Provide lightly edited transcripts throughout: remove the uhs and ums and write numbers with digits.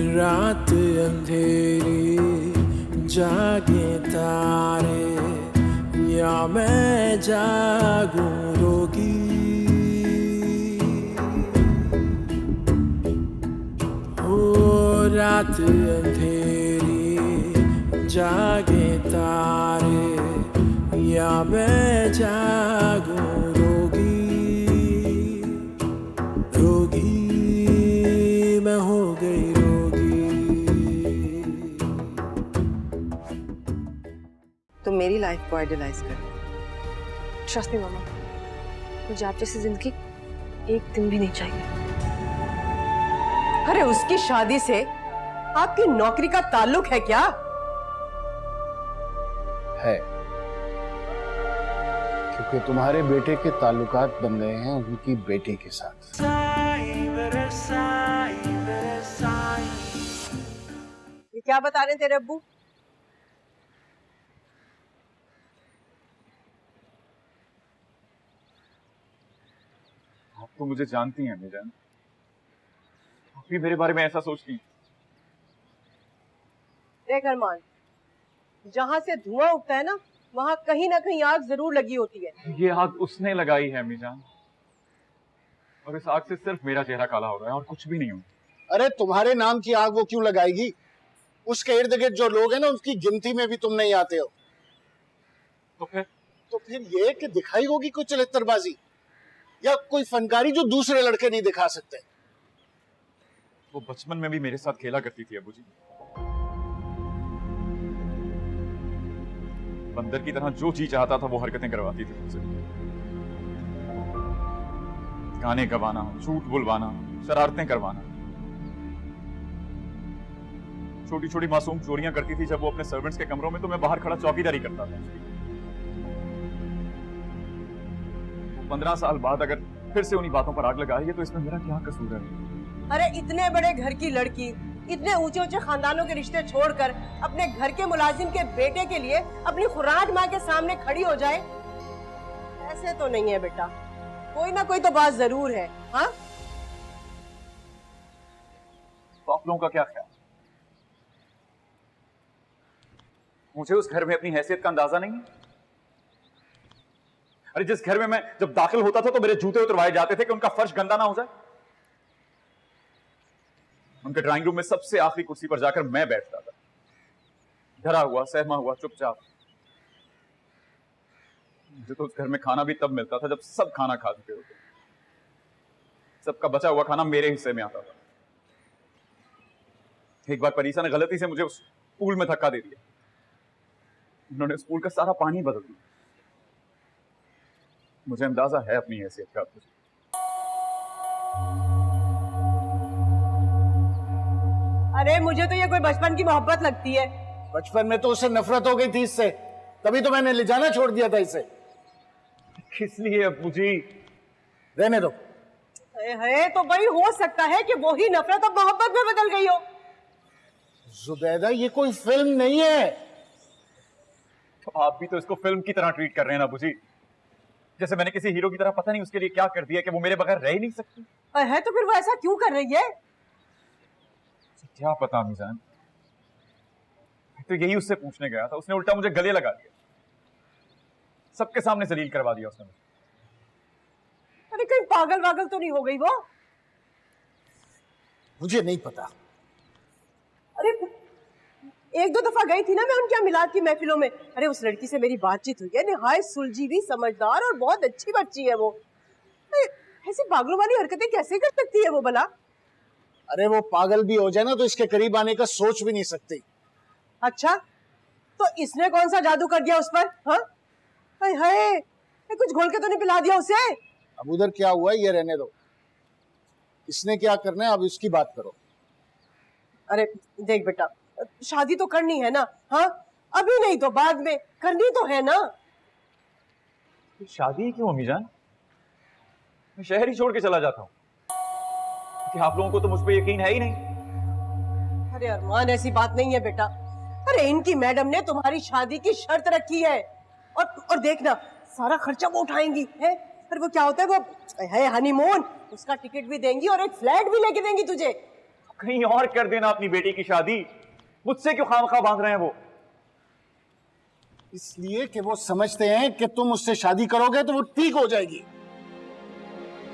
रात अंधेरी जागे तारे या मैं जागूं रोगी। हो रात अंधेरी जागे तारे या मैं जागूं रोगी। रोगी मैं हो गई रोगी। तुम मेरी लाइफ को आइडियलाइज कर। ट्रस्ट मी मामा, मुझे आप जैसी जिंदगी एक दिन भी नहीं चाहिए। अरे उसकी शादी से आपकी नौकरी का ताल्लुक है क्या? है, क्योंकि तुम्हारे बेटे के ताल्लुकात बन गए हैं उनकी बेटी के साथ। ये क्या बता रहे हैं तेरे अब्बू? आप तो मुझे जानती हैं मीजान, आप भी मेरे बारे में ऐसा सोचती हैं। देख अरमान, जहां से धुआं उठता है ना, वहां कहीं ना कहीं आग जरूर लगी होती है। ये आग उसने लगाई है मीजान, और इस आग से सिर्फ मेरा चेहरा काला हो रहा है और कुछ भी नहीं हो। अरे तुम्हारे नाम की आग वो क्यों लगाएगी? उसके इर्द गिर्द जो लोग हैं ना, उसकी गिनती में भी तुम नहीं आते हो। तो फिर ये कि दिखाई होगी कोई चरित्रबाजी या कोई फनकारी जो दूसरे लड़के नहीं दिखा सकते। वो बचपन में भी मेरे साथ खेला करती थी अबू जी, बंदर की तरह जो जी चाहता था वो हरकतें करवाती थी मुझसे। गाने गवाना, झूठ बुलवाना, शरारतें करवाना, छोटी छोटी मासूम चोरियां करती थी जब वो अपने सर्वेंट्स के कमरों में, तो मैं बाहर खड़ा चौकीदारी करता था। 15 साल बाद अगर फिर से उन्हीं बातों पर आग लगा रही है तो इसमें मेरा क्या कसूर है? अरे इतने बड़े घर की लड़की इतने ऊंचे ऊंचे खानदानों के रिश्ते छोड़कर अपने घर के मुलाजिम के बेटे के लिए अपनी खुराज माँ के सामने खड़ी हो जाए, ऐसे तो नहीं है बेटा। कोई ना कोई तो बात जरूर है। हाँ, तो आप लोगों का क्या ख्याल? मुझे उस घर में अपनी हैसियत का अंदाजा नहीं है। अरे जिस घर में मैं जब दाखिल होता था तो मेरे जूते उतरवाए जाते थे कि उनका फर्श गंदा ना हो जाए। उनके ड्राइंग रूम में सबसे आखिरी कुर्सी पर जाकर मैं बैठता था, डरा हुआ, सहमा हुआ, चुपचाप। मुझे तो उस घर में खाना भी तब मिलता था जब सब खाना खा चुके होते। सबका बचा हुआ खाना मेरे हिस्से में आता था। एक बार परीसा ने गलती से मुझे उस पूल में धक्का दे दिया। उन्होंने उस पूल का सारा पानी बदल दिया। मुझे अंदाजा है अपनी हैसियत का। अरे मुझे तो ये कोई बचपन की मोहब्बत लगती है। बचपन में तो उससे नफरत हो गई थी इससे, तभी तो मैंने ले जाना छोड़ दिया था इसे। किस लिए अब्बू जी? रहने दो। है तो भाई हो सकता है कि वो ही नफरत अब मोहब्बत में बदल गई हो। जुबैदा, ये कोई फिल्म नहीं है। तो आप भी तो इसको फिल्म की तरह ट्रीट कर रहे हैं ना अब्बू जी, जैसे मैंने किसी हीरो की तरह पता नहीं उसके लिए क्या कर दिया कि वो मेरे बगैर रह ही नहीं सकती। है तो फिर वो ऐसा क्यों कर रही है? क्या पता मीजान, तो यही उससे पूछने गया था। उसने उल्टा मुझे गले लगा दिया, सबके सामने जलील करवा दिया उसने। अरे कहीं पागल वागल तो नहीं हो गई वो? मुझे नहीं पता। अरे एक दो दफा गई थी ना मैं उनके मिलाद की महफिलों में। अरे उस लड़की से मेरी बातचीत हुई है, निहायत सुलझी, समझदार और बहुत अच्छी बच्ची है वो। ऐसी पागलों वाली हरकतें कैसे कर सकती है वो भला? अरे वो पागल भी हो जाए ना तो इसके करीब आने का सोच भी नहीं सकती। अच्छा, तो इसने कौन सा जादू कर दिया उस पर? हाँ, हाय, कुछ घोल के तो नहीं पिला दिया उसे? अब उधर क्या हुआ ये रहने दो, इसने क्या करना है अब इसकी बात करो। अरे देख बेटा, शादी तो करनी है ना? हाँ, अभी नहीं तो बाद में करनी तो है ना। शादी क्यों अम्मी जान? मैं शहर ही छोड़ के चला जाता हूँ, कि आप लोगों को तो मुझ पे यकीन है ही नहीं। अरे अरमान, ऐसी बात नहीं है बेटा। अरे इनकी मैडम ने तुम्हारी शादी की शर्त रखी है, और देखना सारा खर्चा वो उठाएंगी है। फिर वो क्या होता है, वो है हनीमून, उसका टिकट भी देंगी और एक फ्लैट भी लेके देंगी तुझे। कहीं और कर देना अपनी बेटी की शादी, मुझसे क्यों खामखा बांध रहे हैं वो? इसलिए कि वो समझते हैं कि तुम उससे शादी करोगे तो वो ठीक हो जाएगी।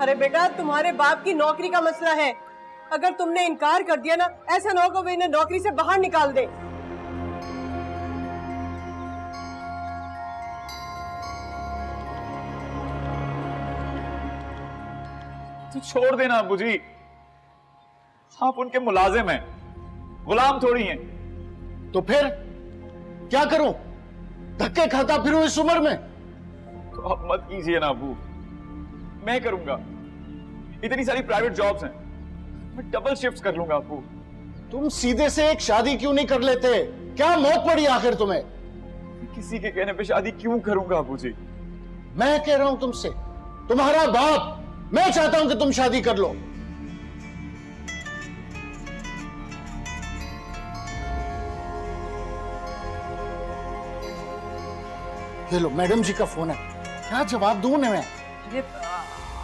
अरे बेटा, तुम्हारे बाप की नौकरी का मसला है। अगर तुमने इनकार कर दिया ना, ऐसा ना हो कि वो इन्हें नौकरी से बाहर निकाल दे। तो छोड़ देना अब्बू जी, आप उनके मुलाजिम हैं, गुलाम थोड़ी हैं। तो फिर क्या करूं? धक्के खाता फिरूं इस उम्र में? तो आप मत कीजिए ना अब्बू, मैं करूंगा। इतनी सारी प्राइवेट जॉब्स हैं, मैं डबल शिफ्ट्स कर लूंगा अब्बू। तुम सीधे से एक शादी क्यों नहीं कर लेते? क्या मौत पड़ी आखिर तुम्हें? किसी के कहने पे शादी क्यों करूंगा अब्बू जी? मैं कह रहा हूं तुमसे, तुम्हारा बाप, मैं चाहता हूं कि तुम शादी कर लो। ये लो, मैडम जी का फोन है, क्या जवाब दूं मैं? अरे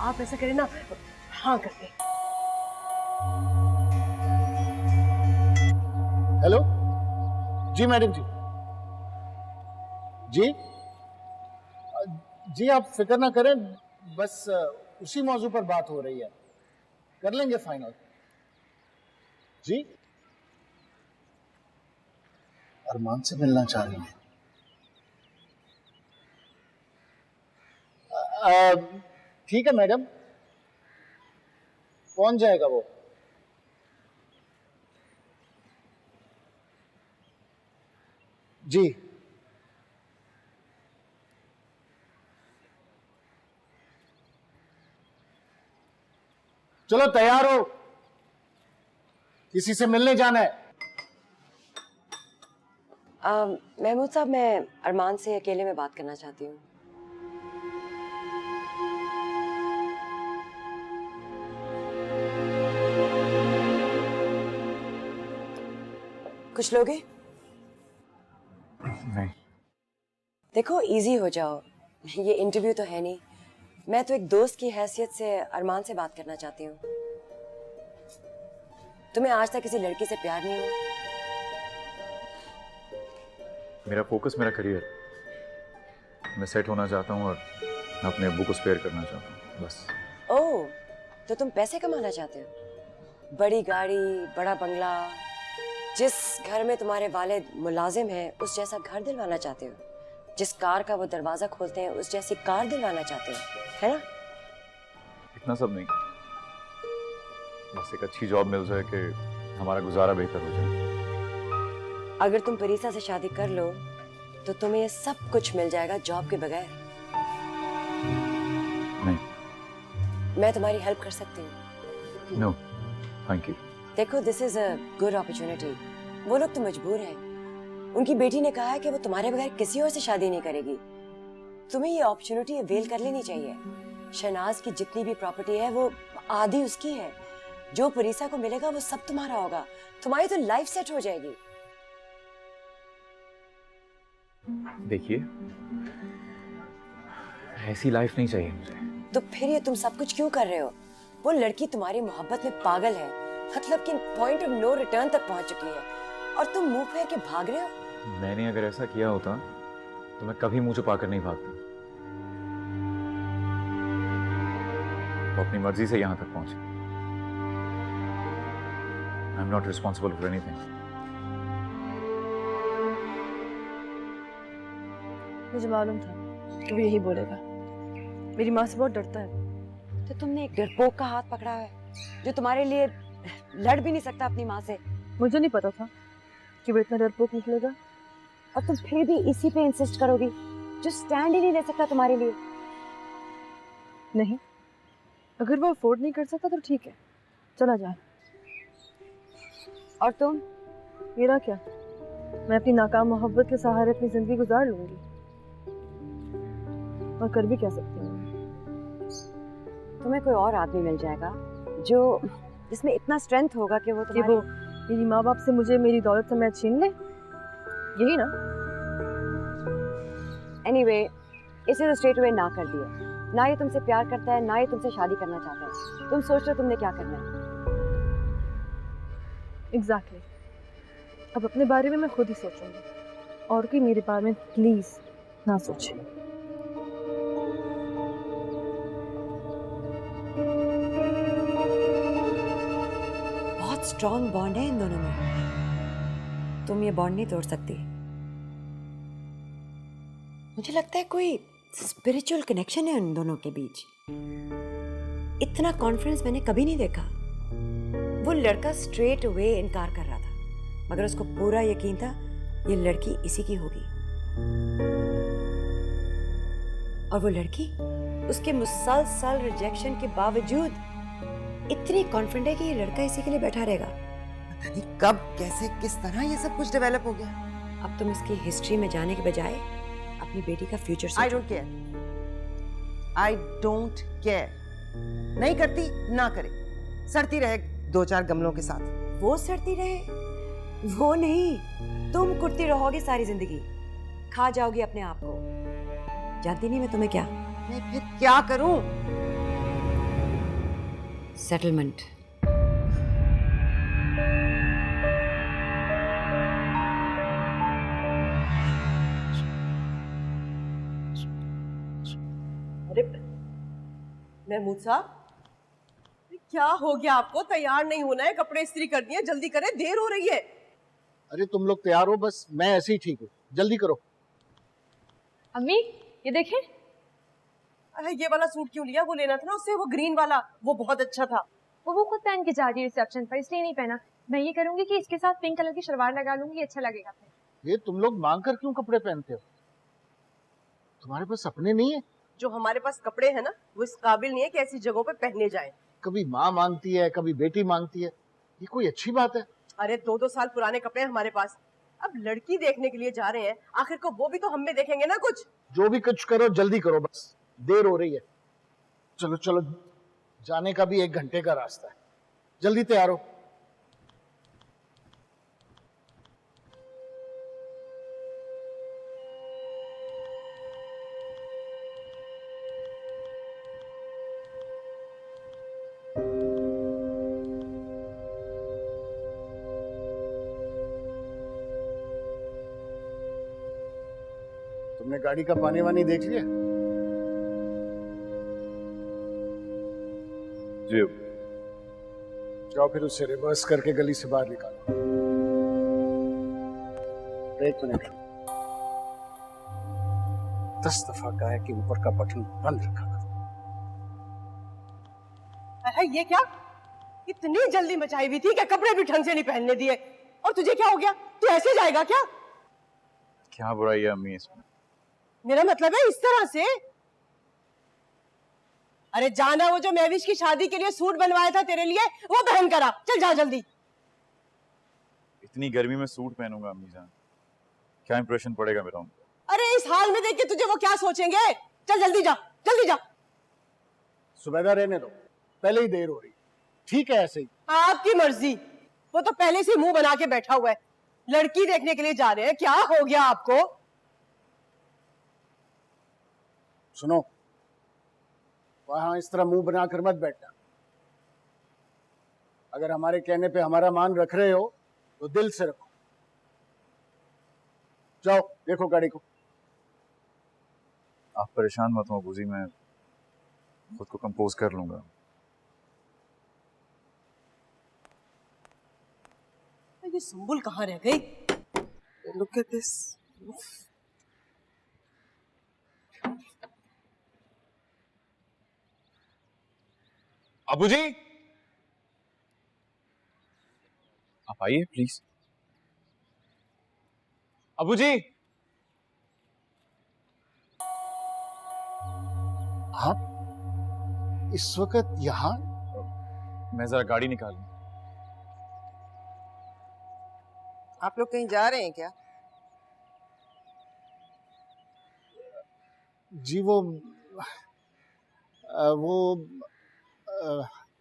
आप ऐसा करें ना, हाँ कर दे। हेलो जी मैडम जी। जी जी, आप फिक्र ना करें, बस उसी मौजू पर बात हो रही है, कर लेंगे फाइनल। जी, अरमान से मिलना चाह रही हैं? ठीक है मैडम, कौन जाएगा वो? जी, चलो तैयार हो, किसी से मिलने जाना है। महमूद साहब, मैं अरमान से अकेले में बात करना चाहती हूँ। कुछ लोगे? नहीं। देखो, इजी हो जाओ, ये इंटरव्यू तो है नहीं। मैं तो एक दोस्त की हैसियत से अरमान से बात करना चाहती हूँ। तुम्हें आज तक किसी लड़की से प्यार नहीं हुआ? मेरा फोकस मेरा करियर, मैं सेट होना चाहता हूँ और अपने अब्बू को स्पेयर करना चाहता हूँ, बस। ओह, तो तुम पैसे कमाना चाहते हो? बड़ी गाड़ी, बड़ा बंगला, जिस घर में तुम्हारे वालिद मुलाजिम हैं उस जैसा घर दिलवाना चाहते हो? जिस कार का वो दरवाजा खोलते हैं उस जैसी कार दिलवाना चाहते हो, है ना? इतना सब नहीं, बस एक अच्छी जॉब मिल जाए कि हमारा गुजारा बेहतर हो जाए। अगर तुम परीसा से शादी कर लो तो तुम्हें ये सब कुछ मिल जाएगा जॉब के बगैर। नहीं। मैं तुम्हारी हेल्प कर सकती हूँ। No, thank you. देखो, this is a good opportunity. वो लोग तो मजबूर हैं। उनकी बेटी ने कहा है कि वो तुम्हारे बगैर किसी और से शादी नहीं करेगी। तुम्हें ये अपॉर्चुनिटी अवेल कर लेनी चाहिए। शहनाज की जितनी भी प्रॉपर्टी है वो आधी उसकी है। जो परीसा को मिलेगा वो सब तुम्हारा होगा। तुम्हारी तो लाइफ सेट हो जाएगी। देखिए, ऐसी लाइफ नहीं चाहिए मुझे। तो फिर ये तुम सब कुछ क्यों कर रहे हो? वो लड़की तुम्हारी मोहब्बत में पागल है, मतलब कि पॉइंट ऑफ नो रिटर्न तक पहुंच चुकी है, और तुम मुंह फेर के भाग रहे हो। मैंने अगर ऐसा किया होता तो मैं कभी मुंह छुपा कर नहीं भागता। वो अपनी मर्जी से यहां तक पहुंचे। I am not responsible for anything. मुझे मालूम था कि वो यही बोलेगा। मेरी माँ से बहुत डरता है। तो तुमने एक डरपोक का हाथ पकड़ा है जो तुम्हारे लिए लड़ भी नहीं सकता अपनी माँ से। मुझे नहीं पता था कि वो इतना डरपोक निकलेगा। और तुम फिर भी इसी पे इंसिस्ट करोगी जो स्टैंड ही नहीं ले सकता तुम्हारे लिए। नहीं, अगर वो अफोर्ड नहीं कर सकता तो ठीक है, चला जाए। और तुम? मेरा क्या, मैं अपनी नाकाम मोहब्बत के सहारे अपनी जिंदगी गुजार लूंगी। और कर भी क्या सकती हूँ। तुम्हें कोई और आदमी मिल जाएगा जो जिसमें इतना स्ट्रेंथ होगा कि वो कि वो मेरी माँ बाप से मुझे मेरी दौलत से मैं छीन ले, यही ना? एनीवे, इसे तो स्ट्रेट अवे ना कर दिया। ना ये तुमसे प्यार करता है, ना ये तुमसे शादी करना चाहता है। तुम सोच लो तुमने क्या करना है। एग्जैक्टली। अब अपने बारे में मैं खुद ही सोचूंगी, और कोई मेरे बारे में प्लीज ना सोचे। बहुत स्ट्रॉन्ग बॉन्ड है इन दोनों में, तुम ये बॉन्ड नहीं तोड़ सकती। मुझे लगता है कोई स्पिरिचुअल कनेक्शन है उन दोनों के बीच। इतना कॉन्फिडेंस मैंने कभी नहीं देखा। वो लड़का स्ट्रेट अवे इनकार कर रहा था, मगर उसको पूरा यकीन था ये लड़की इसी की होगी। और वो लड़की उसके मुसलसल रिजेक्शन के बावजूद इतनी कॉन्फिडेंट है कि ये लड़का इसी के लिए बैठा रहेगा। पता नहीं कब कैसे किस तरह ये सब कुछ डेवलप हो गया। अब तुम इसकी हिस्ट्री में जाने के बजाय अपनी बेटी का फ्यूचर आई सोचो। Don't care, I don't care. नहीं करती ना करे, सड़ती रहे 2-4 गमलों के साथ। वो सड़ती रहे, वो नहीं, तुम कुटती रहोगी सारी जिंदगी, खा जाओगी अपने आप को। जानती नहीं मैं तुम्हें क्या? मैं फिर क्या करूं? सेटलमेंट। अरे महमूद साहब, क्या हो गया आपको? तैयार नहीं होना है, कपड़े इस्त्री कर दिए, जल्दी करें, देर हो रही है। अरे तुम लोग तैयार हो, बस मैं ऐसे ही ठीक हूँ, जल्दी करो। अम्मी ये देखें। अरे ये वाला सूट क्यों लिया? वो लेना था ना उससे, वो ग्रीन वाला, वो बहुत अच्छा था। वो खुद पहन के जा रही है रिसेप्शन पर, इसलिए नहीं पहना। मैं ये करूंगी कि इसके साथ पिंक कलर की शलवार लगा लूंगी, अच्छा लगेगा फिर। ये तुम लोग मांग कर क्यों कपड़े पहनते हो? तुम्हारे पास अपने नहीं है? जो हमारे पास कपड़े हैं ना, वो इस काबिल नहीं है कि ऐसी जगहों पे पहने जाएं। कभी माँ मांगती है, कभी बेटी मांगती है, ये कोई अच्छी बात है? अरे 2-2 साल पुराने कपड़े हैं हमारे पास। अब लड़की देखने के लिए जा रहे हैं, आखिर को वो भी तो हम में देखेंगे ना कुछ। जो भी कुछ करो जल्दी करो, बस देर हो रही है। चलो चलो, जाने का भी 1 घंटे का रास्ता है, जल्दी तैयार हो। तुमने गाड़ी का पानी वानी देख लिया? जी। जाओ फिर उसे रिवर्स करके गली से बाहर निकालो। 1 मिनट, 10 दफा कहा है कि ऊपर का बटन बंद रखा करो। अरे ये क्या? इतनी जल्दी मचाई हुई थी कि कपड़े भी ढंग से नहीं पहनने दिए। और तुझे क्या हो गया? तू ऐसे जाएगा क्या? क्या बुराई है अम्मी इसमें? मेरा मतलब है इस तरह से। अरे जाना, वो जो महविश की शादी के लिए सूट बनवाया था तेरे लिए, वो पहन कर आ। चल जा जल्दी। इतनी गर्मी में सूट पहनूंगा अम्मी जान, क्या इंप्रेशन पड़ेगा मेरा उन पर? अरे इस हाल में देख के तुझे वो क्या सोचेंगे? चल जल्दी जा, जल्दी जा। सुबेदा रहने दो, पहले ही देर हो रही। ठीक है ऐसे ही। आपकी मर्जी। वो तो पहले से मुंह बना के बैठा हुआ है। लड़की देखने के लिए जा रहे हैं, क्या हो गया आपको? सुनो, वहां इस तरह मुंह बनाकर मत बैठना। अगर हमारे कहने पे हमारा मान रख रहे हो तो दिल से रखो। जाओ देखो गाड़ी को। आप परेशान मत हो अबूजी, मैं खुद को कंपोज कर लूंगा। ये सुंबुल कहाँ रह गई? Look at this. अबूजी, आप आइए प्लीज। अबूजी, आप इस वक्त यहाँ? मैं जरा गाड़ी निकालूं। आप लोग कहीं जा रहे हैं क्या? जी वो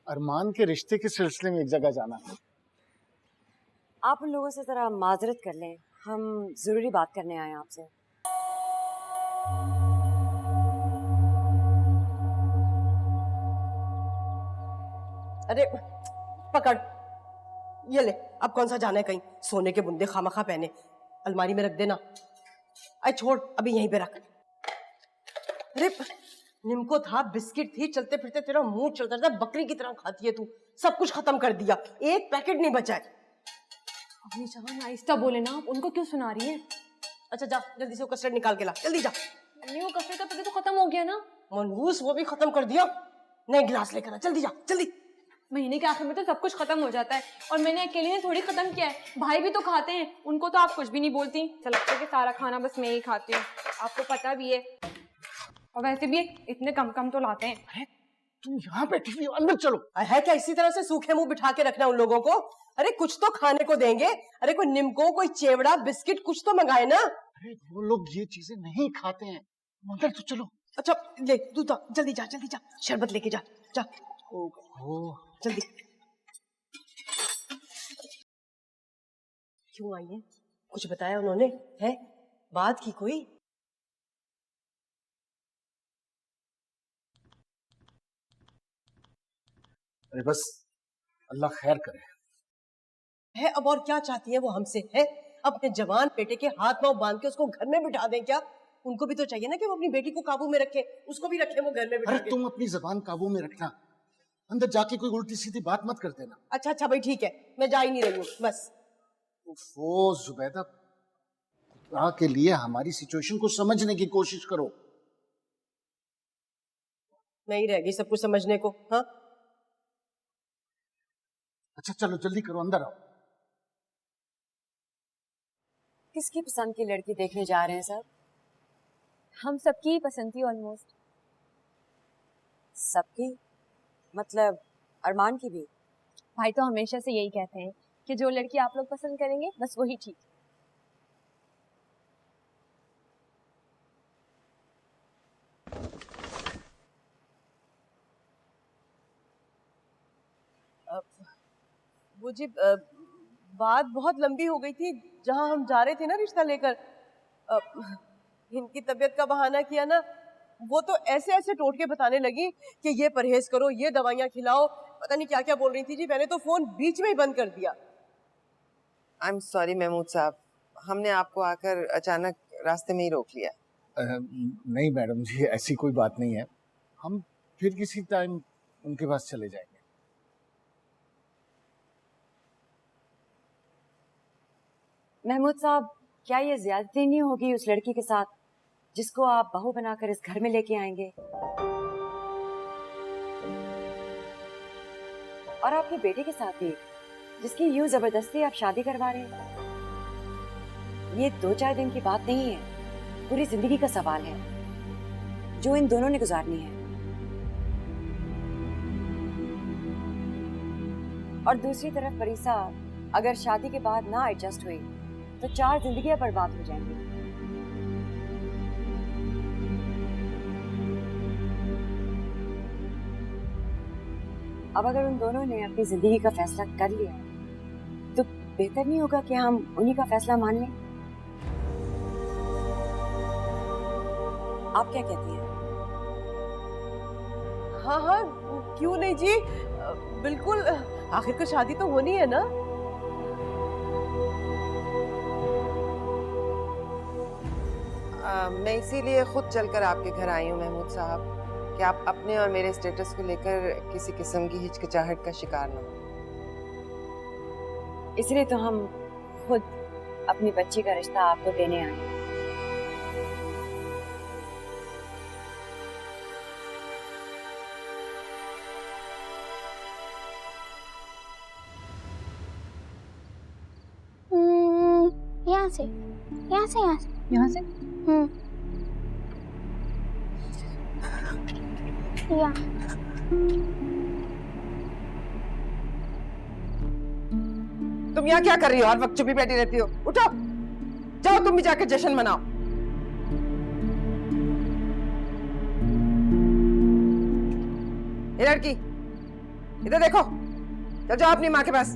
अरमान के रिश्ते के सिलसिले में एक जगह जाना है। आप उन लोगों से जरा माजरत कर लें, हम जरूरी बात करने आए हैं आपसे। अरे पकड़, ये ले, अब कौन सा जाना है कहीं, सोने के बुंदे खामखा पहने, अलमारी में रख देना। अरे छोड़, अभी यहीं पे रख। अरे निम्को था, बिस्किट थी, चलते फिरते तेरा मुंह चलता रहता है, बकरी की तरह खाती है तू। सब कुछ खत्म कर दिया, एक पैकेट नहीं बचा है। अम्मी जान आहिस्ता बोले ना, आप उनको क्यों सुना रही हैं? अच्छा जा, जल्दी से वो कस्टर्ड निकाल के ला, जल्दी जा। अम्मी वो कस्टर्ड का पैकेट तो खत्म हो गया ना। मनहूस, वो भी खत्म कर दिया। नए गिलास लेकर आ, जल्दी जा जल्दी। महीने के आखिर में तो सब कुछ खत्म हो जाता है, और मैंने अकेले ने थोड़ी खत्म किया है, भाई भी तो खाते हैं, उनको तो आप कुछ भी नहीं बोलती। ऐसा लगता है कि सारा खाना बस मैं ही खाती हूँ, आपको पता भी है। और वैसे भी इतने कम कम तो लाते हैं। तुम यहाँ बैठी हुई हो, अंदर चलो। है क्या इसी तरह से सूखे मुंह बिठा के रखना उन लोगों को? अरे कुछ तो खाने को देंगे। अरे कोई निम्को, कोई चेवड़ा, बिस्किट कुछ तो मंगाए ना। अरे वो लोग ये चीजें नहीं खाते हैं, अंदर तो चलो। अच्छा ले दूध, जल्दी जा जल्दी जा, शरबत लेके जा जा। ओ जल्दी। क्यों आई है? कुछ बताया उन्होंने? है बात की कोई? अरे बस अल्लाह खैर करे। है अब और क्या चाहती है वो हमसे? है अपने जवान बेटे के हाथ पांव बांध के उसको घर में बिठा दें क्या? उनको भी तो चाहिए ना कि वो अपनी बेटी को काबू में रखे, उसको भी रखे वो घर में बिठा अरे के। तुम अपनी जबान काबू में रखना, अंदर जाके कोई उल्टी सीधी बात मत कर देना। अच्छा अच्छा भाई ठीक है, मैं जा ही नहीं रही हूँ बस। वो जुबैदा, खुदा के लिए हमारी सिचुएशन को समझने की कोशिश करो। नहीं रहेगी सब कुछ समझने को। हाँ अच्छा चलो जल्दी करो, अंदर आओ। किसकी पसंद की लड़की देखने जा रहे हैं सर? हम सबकी ही पसंद थी ऑलमोस्ट। सबकी मतलब अरमान की भी? भाई तो हमेशा से यही कहते हैं कि जो लड़की आप लोग पसंद करेंगे बस वही ठीक। वो जी बात बहुत लंबी हो गई थी, जहां हम जा रहे थे ना रिश्ता लेकर। इनकी तबीयत का बहाना किया ना, वो तो ऐसे ऐसे टोटके बताने लगी कि ये परहेज करो, ये दवाइयाँ खिलाओ, पता नहीं क्या क्या बोल रही थी जी। मैंने तो फोन बीच में ही बंद कर दिया। आई एम सॉरी महमूद साहब, हमने आपको आकर अचानक रास्ते में ही रोक लिया। नहीं मैडम जी, ऐसी कोई बात नहीं है, हम फिर किसी टाइम उनके पास चले जाएंगे। महमूद साहब, क्या ये ज्यादती नहीं होगी उस लड़की के साथ जिसको आप बहू बनाकर इस घर में लेके आएंगे, और आपके बेटे के साथ भी, जिसकी यूं जबरदस्ती आप शादी करवा रहे हैं? ये 2-4 दिन की बात नहीं है, पूरी जिंदगी का सवाल है जो इन दोनों ने गुजारनी है। और दूसरी तरफ परीसा अगर शादी के बाद ना एडजस्ट हुई तो 4 जिंदगियां बर्बाद हो जाएंगी। अब अगर उन दोनों ने अपनी जिंदगी का फैसला कर लिया तो बेहतर नहीं होगा कि हम उन्हीं का फैसला मान लें? आप क्या कहती हैं? हाँ हाँ क्यों नहीं जी, बिल्कुल, आखिर को शादी तो होनी है ना। मैं इसीलिए खुद चलकर आपके घर आई हूँ महमूद साहब, कि आप अपने और मेरे स्टेटस को लेकर किसी किस्म की हिचकिचाहट का शिकार न हो। इसलिए तो हम खुद अपनी बच्ची का रिश्ता आपको देने आए हैं। यहाँ से यहाँ से यहाँ से यहाँ से यहाँ तुम यहाँ क्या कर रही हो? हर वक्त चुपी बैठी रहती हो। उठो, जाओ तुम भी जाकर जश्न मनाओ। ये लड़की, इधर देखो, चल जाओ अपनी माँ के पास,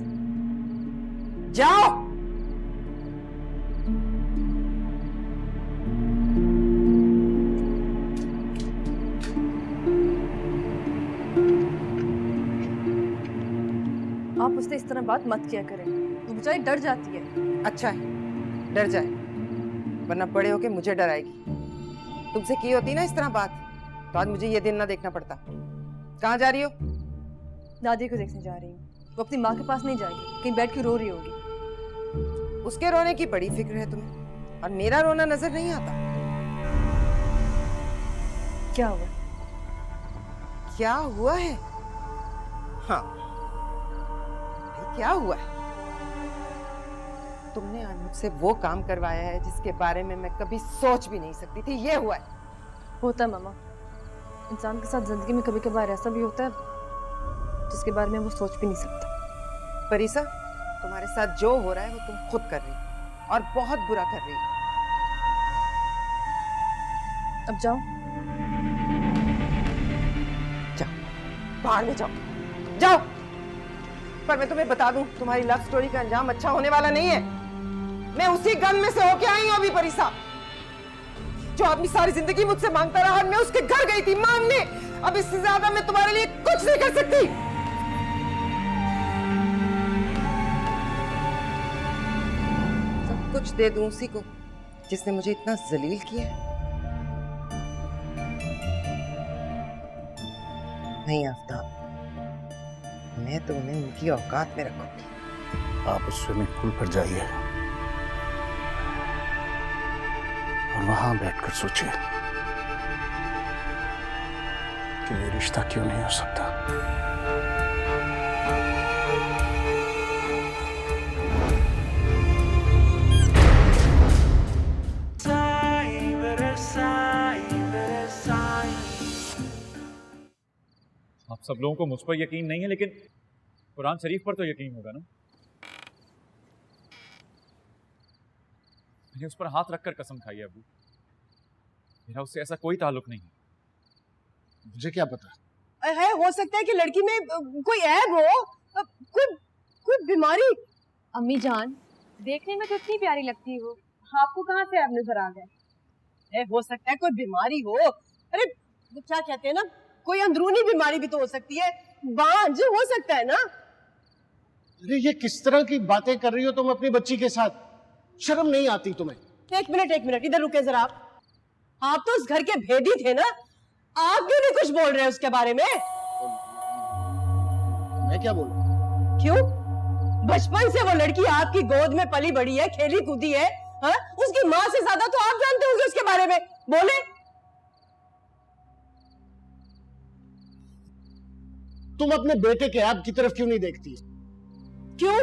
जाओ। आप उससे इस तरह बात मत किया करें, वो बेचारी डर जाती है। अच्छा है, डर जाए, वरना बड़े होके मुझे डराएगी। तुमसे की होती ना इस तरह बात तो आज मुझे ये दिन ना देखना पड़ता। कहाँ जा रही हो? दादी को देखने जा रही हूँ। वो अपनी माँ के पास नहीं जाएगी, कहीं बैठ के रो रही होगी। उसके रोने की बड़ी फिक्र है तुम्हें, और मेरा रोना नजर नहीं आता। क्या हुआ? क्या हुआ है? हाँ, क्या हुआ है? तुमने आज मुझसे वो काम करवाया है जिसके बारे में मैं कभी सोच भी नहीं सकती थी। ये हुआ है। होता है मामा, इंसान के साथ जिंदगी में कभी कभार ऐसा भी होता है जिसके बारे में वो सोच भी नहीं सकता। परीसा, तुम्हारे साथ जो हो रहा है वो तुम खुद कर रही हो, और बहुत बुरा कर रही हो। अब जाओ, जाओ, बाहर में जाओ, जाओ। पर मैं तुम्हें बता दूं, तुम्हारी लव स्टोरी का अंजाम अच्छा होने वाला नहीं है। मैं उसी गम में से होके आई हूं अभी परीसा। जो आदमी सारी जिंदगी मुझसे मांगता रहा, और मैं उसके घर गई थी मांगने। अब इससे ज्यादा मैं तुम्हारे लिए कुछ नहीं कर सकती। सब कुछ दे दूं उसी को जिसने मुझे इतना जलील किया है। नहीं आफ्ताब, मैं तो उन्हें उनकी औकात में रखूंगी। आप उस स्विमिंग पूल पर जाइए और वहां बैठकर सोचिए कि ये रिश्ता क्यों नहीं हो सकता। आप सब लोगों को मुझ पर यकीन नहीं है, लेकिन कुरान शरीफ पर तो यकीन होगा ना। मैंने उस पर हाथ रखकर कसम खाई है अबू, मेरा उससे ऐसा कोई ताल्लुक नहीं है। मुझे क्या पता है, हो सकता है कि लड़की में कोई ऐब हो, कोई बीमारी। अम्मी जान, देखने में तो इतनी प्यारी लगती हो, आपको कहाँ से ऐब नजर आ गए? हो सकता है कोई बीमारी हो। अरे वो क्या कहते हैं ना, कोई अंदरूनी बीमारी भी तो हो सकती है, बांझ हो सकता है ना। अरे ये किस तरह की बातें कर रही हो तुम अपनी बच्ची के साथ? शर्म नहीं आती तुम्हें? एक मिनट इधर रुके जरा। आप तो उस घर के भेदी थे ना, आप क्यों नहीं कुछ बोल रहे उसके बारे में? मैं क्या बोलूं? क्यों? बचपन से वो लड़की आपकी गोद में पली बड़ी है, खेली कूदी है। हाँ? उसकी माँ से ज्यादा तो आप जानते होंगे उसके बारे में। बोले। तुम अपने बेटे के ऐब की तरफ क्यों नहीं देखती? क्यों?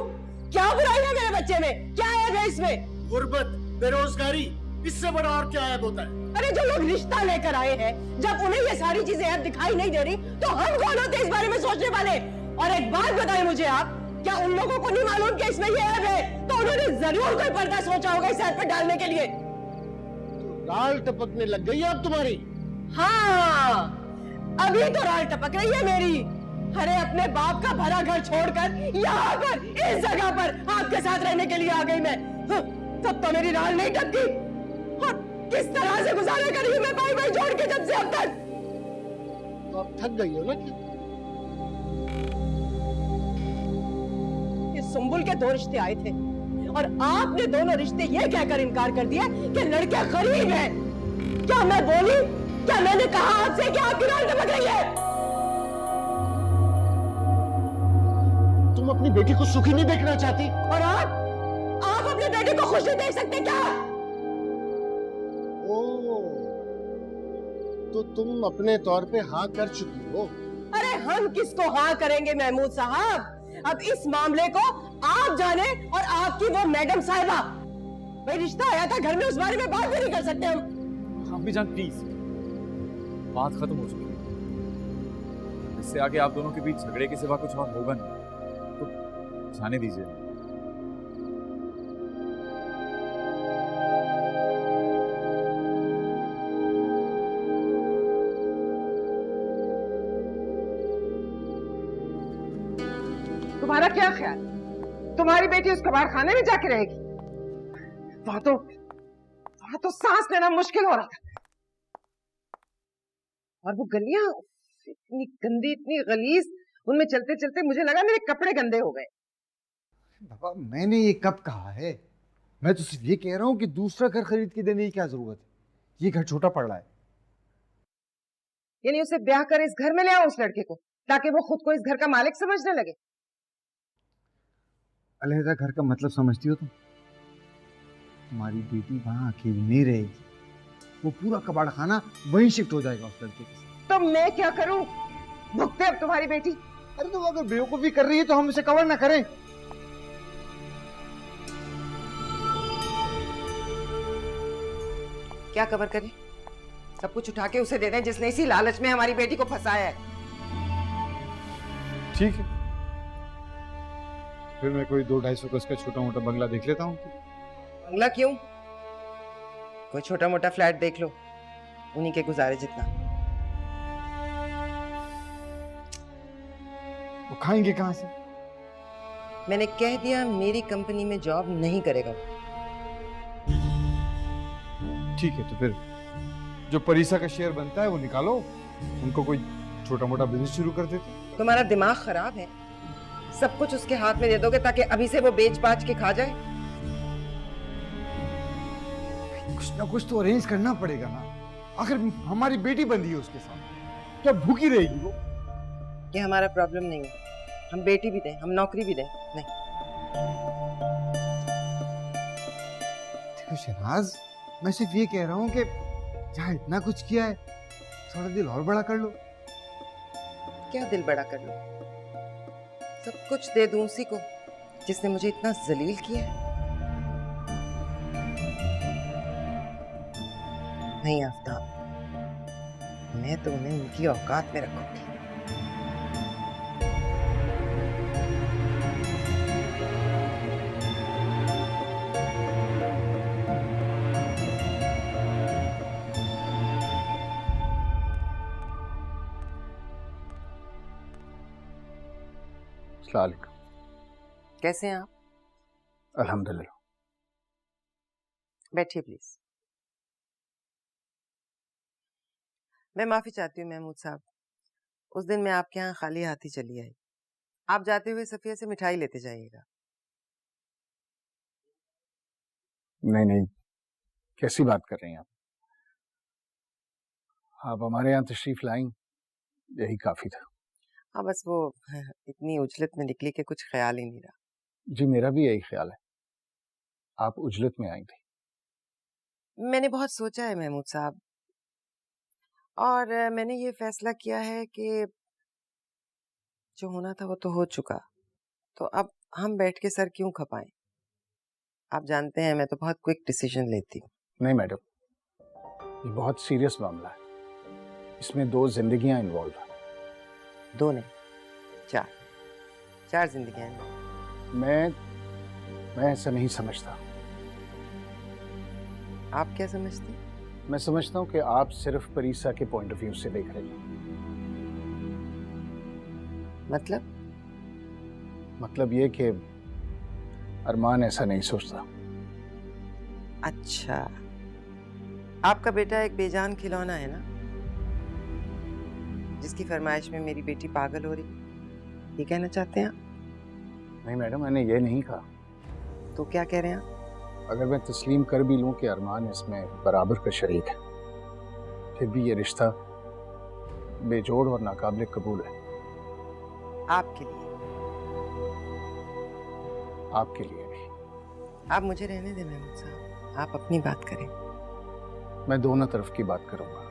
क्या बुराई है मेरे बच्चे में? क्या ऐब है इसमें? गुर्बत, बेरोजगारी, इससे बड़ा और क्या ऐब होता है? अरे जो लोग रिश्ता लेकर आए हैं, जब उन्हें ये सारी चीजें ऐब दिखाई नहीं दे रही, तो हम कौन होते इस बारे में सोचने वाले? और एक बात बताइए मुझे आप, क्या उन लोगों को नहीं मालूम कि इसमें ये ऐब है? तो उन्होंने जरूर कोई पर्दा सोचा होगा इस ऐब पे डालने के लिए। लाल टपकने लग गई है अब तुम्हारी। हाँ, अभी तो लाल टपक रही है मेरी। अरे अपने बाप का भरा घर छोड़कर यहाँ पर इस जगह पर आपके साथ रहने के लिए आ गई मैं। तब तो मेरी लाल नहीं टपकी। और किस तरह से गुजारा कर रही हूँ मैं भाई भाई जोड़ के जब से अब तक। तो अब थक गई हो ना? ये सुंबुल के 2 रिश्ते आए थे और आपने दोनों रिश्ते ये कहकर इनकार कर दिया कि लड़के गरीब हैं। क्या मैं बोली? क्या मैंने कहा आपसे कि आपकी लाल टपक रही है? तुम अपनी बेटी को सुखी नहीं देखना चाहती? और आप अपने बेटे को खुश नहीं देख सकते क्या? तो तुम अपने तौर पे हाँ कर चुकी हो। अरे हम किसको हाँ करेंगे महमूद साहब? अब इस मामले को आप जाने और आपकी वो मैडम साहिबा। भाई रिश्ता आया था घर में, उस बारे में बात भी नहीं कर सकते हम। अम्मी जान प्लीज, बात खत्म हो चुकी है। इससे आगे आप दोनों के बीच झगड़े के सिवा कुछ और होगा नहीं, तो जाने दीजिए। तुम्हारा क्या ख्याल? तुम्हारी बेटी उस कबाड़ खाने में जाके रहेगी? वहां तो सांस लेना मुश्किल हो रहा था। और वो गलियां इतनी गंदी, इतनी गलीज, उनमें चलते चलते मुझे लगा मेरे कपड़े गंदे हो गए। बाबा मैंने ये कब कहा है? मैं तो सिर्फ ये कह रहा हूँ कि दूसरा घर खरीद के देने की क्या जरूरत है? ये घर छोटा पड़ रहा है। यानी उसे ब्याह कर इस घर में ले आओ उस लड़के को, ताकि वो खुद को इस घर का मालिक समझने लगे। अलहदा घर का मतलब समझती हो तुम? तुम्हारी बेटी वहां अकेली नहीं रहेगी, वो पूरा कबाड़ खाना वहीं शिफ्ट हो जाएगा उस लड़के के साथ। तो मैं क्या करूं? भुगते अब तुम्हारी बेटी। अरे तो अगर बेवकूफी कर रही है तो हम इसे कवर ना करें। क्या कवर करें? सब कुछ उठा के उसे दे दें जिसने इसी लालच में हमारी बेटी को फंसाया है। ठीक है, फिर मैं कोई 2-250 गज का छोटा मोटा बंगला देख लेता हूँ। बंगला क्यों? कोई छोटा मोटा फ्लैट देख लो, उन्हीं के गुजारे जितना। वो खाएंगे कहाँ से? मैंने कह दिया मेरी कंपनी में जॉब नहीं करेगा। ठीक है, तो फिर जो परीसा का शेयर बनता है वो निकालो, उनको कोई छोटा मोटा बिजनेस शुरू कर देते। तुम्हारा दिमाग खराब है? सब कुछ उसके हाथ में दे दोगे ताकि अभी से वो बेच बाच के खा जाए? कुछ ना कुछ तो अरेंज करना पड़ेगा ना, आखिर हमारी बेटी बंधी है उसके साथ, क्या भूखी रहेगी वो? ये हमारा प्रॉब्लम नहीं है, हम बेटी भी दें, हम नौकरी भी दें, नहीं। देखो शहनाज, मैं सिर्फ ये कह रहा हूँ कि जहाँ इतना कुछ किया है थोड़ा दिल और बड़ा कर लो। क्या दिल बड़ा कर लो? सब कुछ दे दूं उसी को जिसने मुझे इतना जलील किया है? नहीं आफ्ताब, मैं तो उन्हें उनकी औकात में रखूंगी। अस्सलाम वालेकुम। कैसे हैं आप? अल्हम्दुलिल्लाह। बैठिए प्लीज। मैं माफी चाहती हूँ महमूद साहब, उस दिन मैं आपके यहाँ खाली हाथ ही चली आई। आप जाते हुए सफिया से मिठाई लेते जाइएगा। नहीं नहीं, कैसी बात कर रही हैं आप हमारे यहाँ तशरीफ लाई, यही काफी था। हाँ बस वो इतनी उजलत में निकली कि कुछ ख्याल ही नहीं रहा। जी मेरा भी यही ख्याल है, आप उजलत में आई थी। मैंने बहुत सोचा है महमूद साहब, और मैंने ये फैसला किया है कि जो होना था वो तो हो चुका, तो अब हम बैठ के सर क्यों खपाएं। आप जानते हैं मैं तो बहुत क्विक डिसीजन लेती हूँ। नहीं मैडम, ये बहुत सीरियस मामला है, इसमें 2 जिंदगियां इन्वॉल्व हैं। 2 नहीं, 4 जिंदगियां हैं। मैं ऐसा नहीं समझता। आप क्या समझते? मैं समझता हूँ कि आप सिर्फ परीसा के पॉइंट ऑफ व्यू से देख रहे हैं। मतलब ये कि अरमान ऐसा नहीं सोचता। अच्छा, आपका बेटा एक बेजान खिलौना है ना, जिसकी फरमाइश में मेरी बेटी पागल हो रही, ये कहना चाहते हैं आप? नहीं मैडम, मैंने ये नहीं कहा। तो क्या कह रहे हैं आप? अगर मैं तस्लीम कर भी लूं कि अरमान इसमें बराबर का शरीक है, फिर भी ये रिश्ता बेजोड़ और नाकाबिल कबूल है। आपके लिए? आपके लिए भी। आप मुझे रहने दें महमूद साहब, आप अपनी बात करें। मैं दोनों तरफ की बात करूंगा।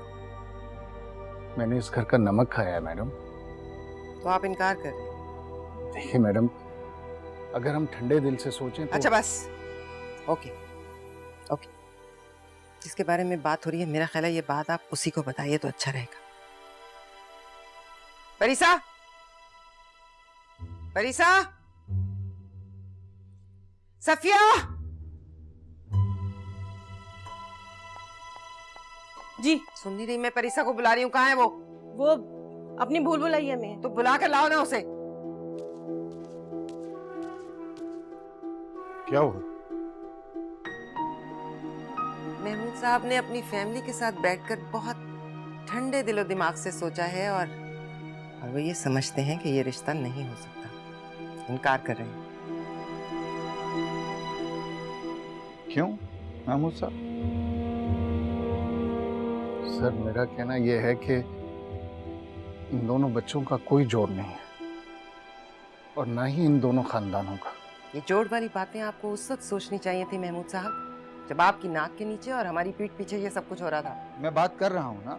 मैंने इस घर का नमक खाया है मैडम। तो आप इनकार कर रहे हैं? देखिए मैडम, अगर हम ठंडे दिल से सोचें तो... अच्छा बस, ओके। जिसके बारे में बात हो रही है, मेरा ख्याल है ये बात आप उसी को बताइए तो अच्छा रहेगा। परीसा, परीसा, सफिया, जी सुन नहीं रही? मैं परीसा को बुला रही हूँ, कहाँ है वो? वो अपनी भूल भुलैया में है। तो बुला कर लाओ ना उसे। क्या हुआ? महमूद साहब ने अपनी फैमिली के साथ बैठकर बहुत ठंडे दिलो दिमाग से सोचा है और और वो ये समझते हैं कि ये रिश्ता नहीं हो सकता, इनकार कर रहे हैं। क्यों महमूद साहब? सर मेरा कहना यह है कि इन दोनों बच्चों का कोई जोड़ नहीं है और ना ही इन दोनों खानदानों का। ये जोड़ वाली बातें आपको उस वक्त सोचनी चाहिए थी महमूद साहब, जब आपकी नाक के नीचे और हमारी पीठ पीछे ये सब कुछ हो रहा था। मैं बात कर रहा हूं ना।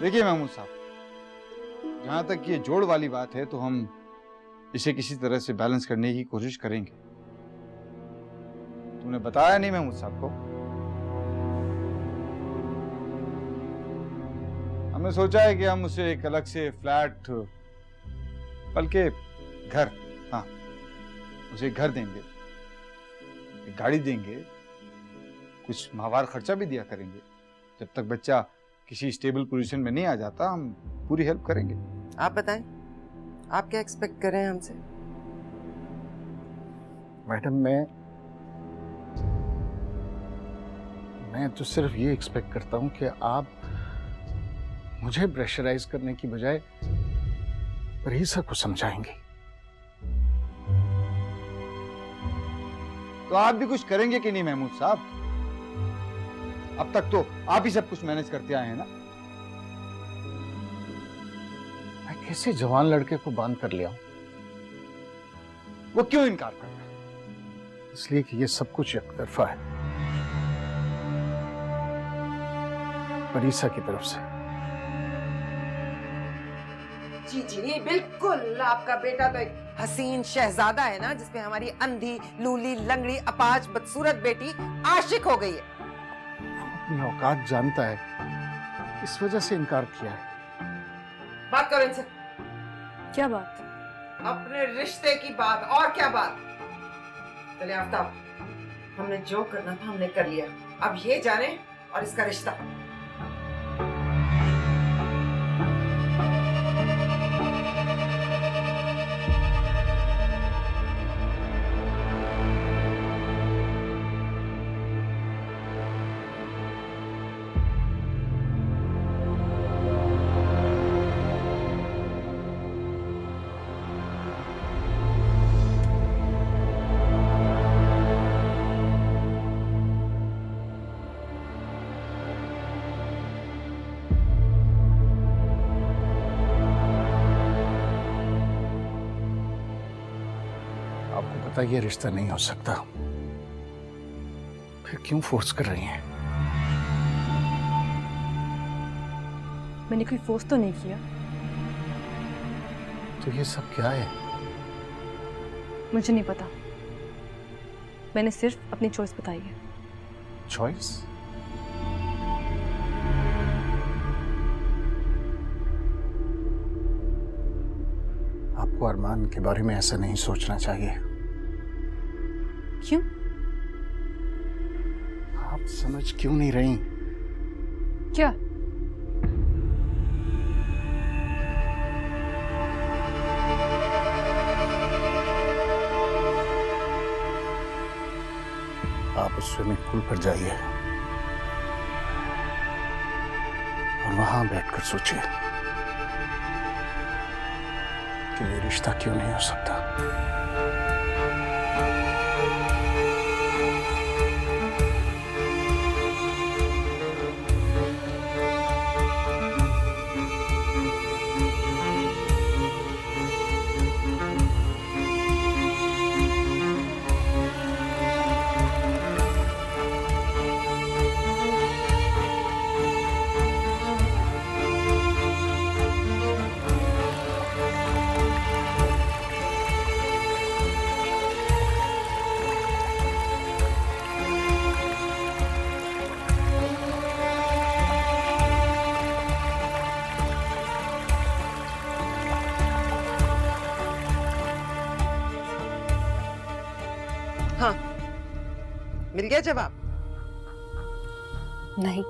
देखिए महमूद साहब, जहां तक ये जोड़ वाली बात है तो हम इसे किसी तरह से बैलेंस करने की कोशिश करेंगे। तुमने बताया नहीं महमूद साहब को? हमने सोचा है कि हम उसे एक अलग से फ्लैट, बल्कि घर, हाँ, उसे घर देंगे, एक गाड़ी देंगे, कुछ माहवार खर्चा भी दिया करेंगे। जब तक बच्चा किसी स्टेबल पोजीशन में नहीं आ जाता, हम पूरी हेल्प करेंगे। आप बताएं, आप क्या एक्सपेक्ट कर रहे हैं हमसे? मैडम मैं तो सिर्फ ये एक्सपेक्ट करता हूं कि आप मुझे प्रेशराइज करने की बजाय परीसा को समझाएंगे। तो आप भी कुछ करेंगे कि नहीं महमूद साहब? अब तक तो आप ही सब कुछ मैनेज करते आए हैं ना। मैं कैसे जवान लड़के को बांध कर लिया हूं? वो क्यों इनकार कर रहा है? इसलिए कि ये सब कुछ एक तरफा है, परीसा की तरफ से। जी जी बिल्कुल, आपका बेटा तो एक हसीन शहजादा है ना, जिसपे हमारी अंधी, लूली, लंगड़ी, अपाच, बदसूरत बेटी आशिक हो गई है। अपनी औकात जानता है, इस वजह से इनकार किया है। बात करो इनसे। क्या बात? अपने रिश्ते की बात। और क्या बात? चले आफ्ताब, हमने जो करना था हमने कर लिया, अब ये जाने और इसका रिश्ता। आपको पता ये रिश्ता नहीं हो सकता, फिर क्यों फोर्स कर रही हैं? मैंने कोई फोर्स तो नहीं किया। तो ये सब क्या है? मुझे नहीं पता, मैंने सिर्फ अपनी चॉइस बताई है। चॉइस? आपको अरमान के बारे में ऐसा नहीं सोचना चाहिए। क्यों? आप समझ क्यों नहीं रही? क्या? आप उस स्विमिंग पूल पर जाइए और वहां बैठकर सोचिए कि ये रिश्ता क्यों नहीं हो सकता। हाँ, मिल गया जवाब? नहीं।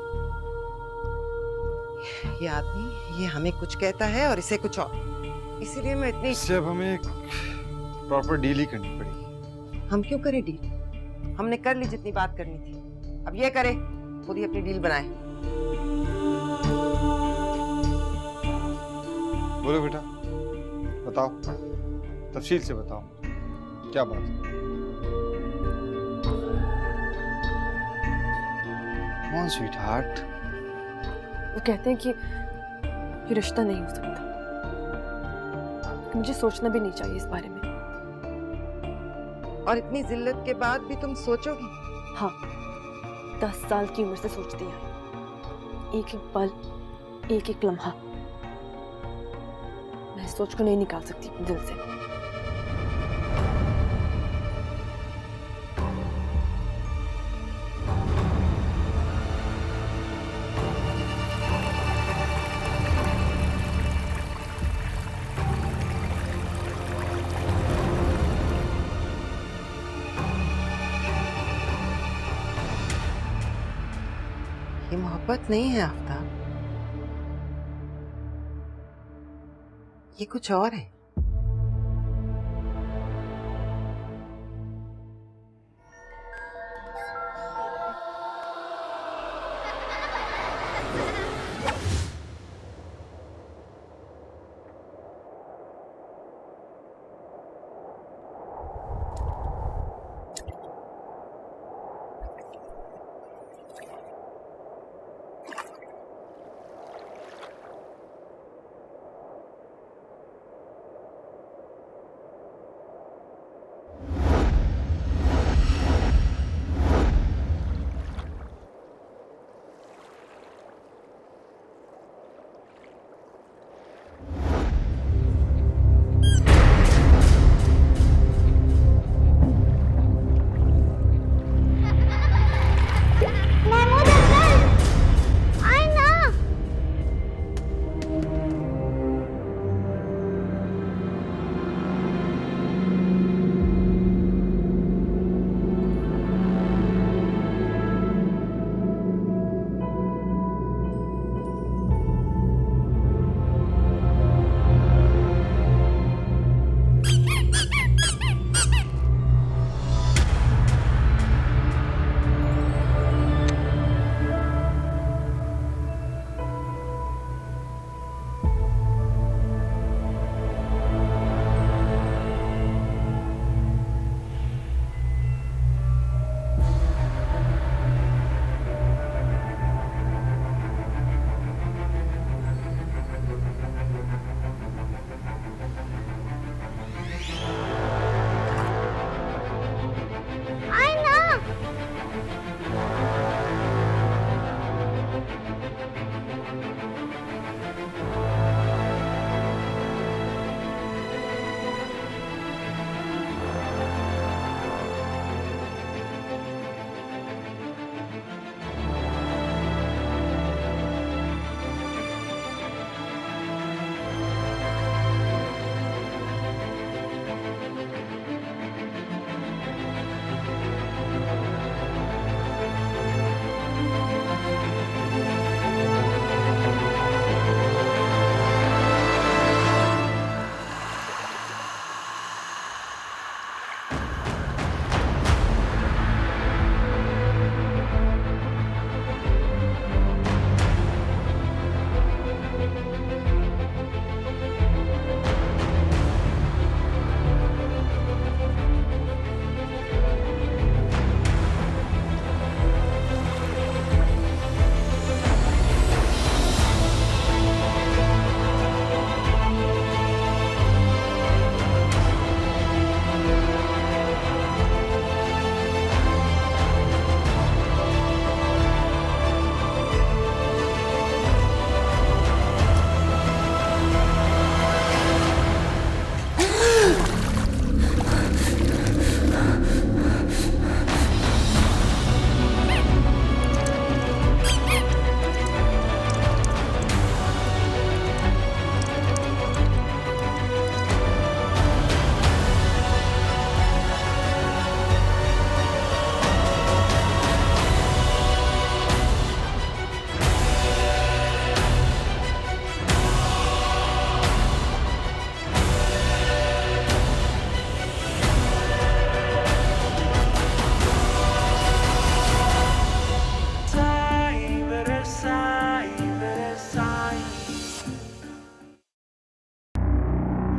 ये आदमी, ये हमें कुछ कहता है और इसे कुछ और, इसीलिए मैं इतनी। इससे अब हमें एक प्रॉपर डील ही करनी पड़ेगी। हम क्यों करें डील? हमने कर ली जितनी बात करनी थी, अब ये करे। खुद ही अपनी डील बनाए। बोलो बेटा, बताओ, तफसील से बताओ, क्या बात है? Come on, sweetheart. वो कहते हैं कि ये रिश्ता नहीं हो सकता, मुझे सोचना भी नहीं चाहिए इस बारे में। और इतनी जिल्लत के बाद भी तुम सोचोगी? हाँ, 10 साल की उम्र से सोचती आई, एक एक पल, एक एक लम्हा। मैं इस सोच को नहीं निकाल सकती अपने दिल से। ये मोहब्बत नहीं है आफ्ताब, ये कुछ और है।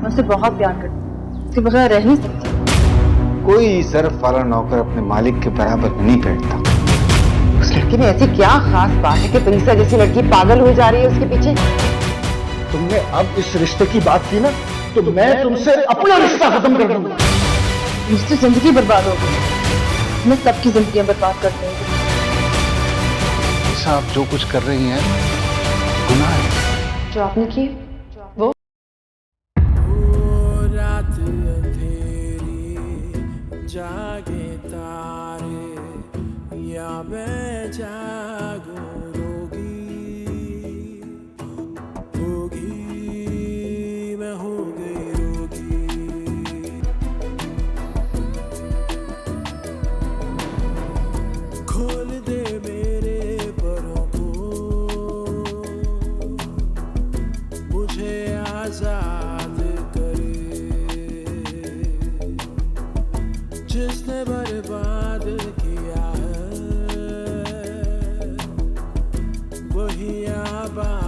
मैं उससे बहुत प्यार करती हूँ, उसके बगैर रह नहीं सकती। कोई सर्फ वाला नौकर अपने मालिक के बराबर नहीं बैठता। उस लड़की में ऐसी क्या खास बात है कि प्रीसा जैसी लड़की पागल हो जा रही है उसके पीछे? तुमने अब इस रिश्ते की बात की ना, तो मैं तुमसे अपना रिश्ता खत्म कर दूंगा। मुझसे जिंदगी बर्बाद हो गई, मैं सबकी जिंदगियां बर्बाद कर दूंगी। आप जो कुछ कर रही हैं गुनाह है। जो आपने की वो रात अंधेरी जागे तारे या मैं जागूं रोगी मैं हो गई रोगी। खोल दे मेरे परों को, मुझे आजाद करे। जिसने बर्बाद किया है वही आबाद